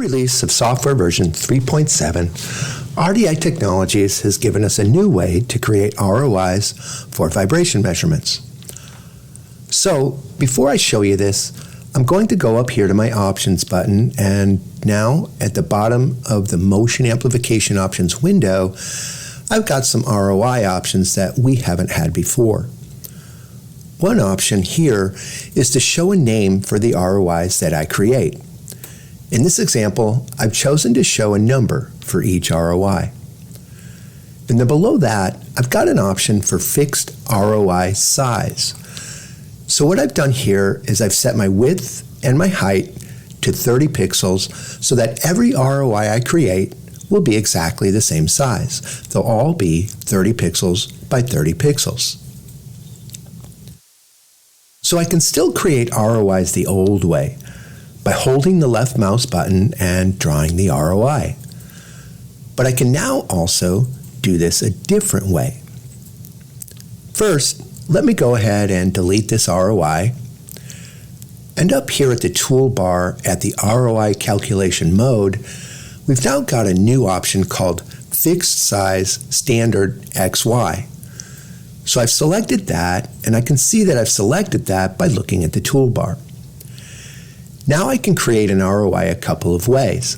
release of software version 3.7, RDI Technologies has given us a new way to create ROIs for vibration measurements. So, before I show you this, I'm going to go up here to my Options button, and now at the bottom of the Motion Amplification Options window, I've got some ROI options that we haven't had before. One option here is to show a name for the ROIs that I create. In this example, I've chosen to show a number for each ROI. And then below that, I've got an option for fixed ROI size. So what I've done here is I've set my width and my height to 30 pixels so that every ROI I create will be exactly the same size. They'll all be 30 pixels by 30 pixels. So I can still create ROIs the old way, by holding the left mouse button and drawing the ROI. But I can now also do this a different way. First, let me go ahead and delete this ROI. And up here at the toolbar at the ROI calculation mode, we've now got a new option called Fixed Size Standard XY. So I've selected that, and I can see that I've selected that by looking at the toolbar. Now I can create an ROI a couple of ways.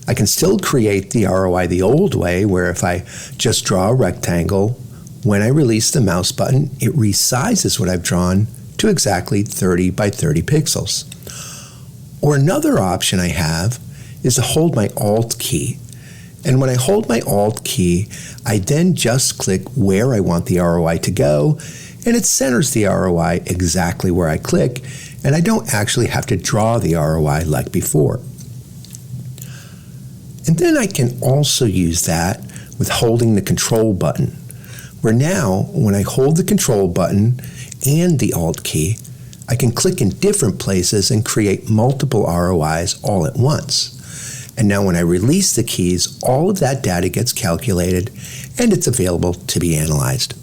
I can still create the ROI the old way, where if I just draw a rectangle, when I release the mouse button, it resizes what I've drawn to exactly 30 by 30 pixels. Or another option I have is to hold my Alt key. And when I hold my Alt key, I then just click where I want the ROI to go, and it centers the ROI exactly where I click, and I don't actually have to draw the ROI like before. And then I can also use that with holding the Control button, where now when I hold the Control button and the Alt key, I can click in different places and create multiple ROIs all at once. And now when I release the keys, all of that data gets calculated and it's available to be analyzed.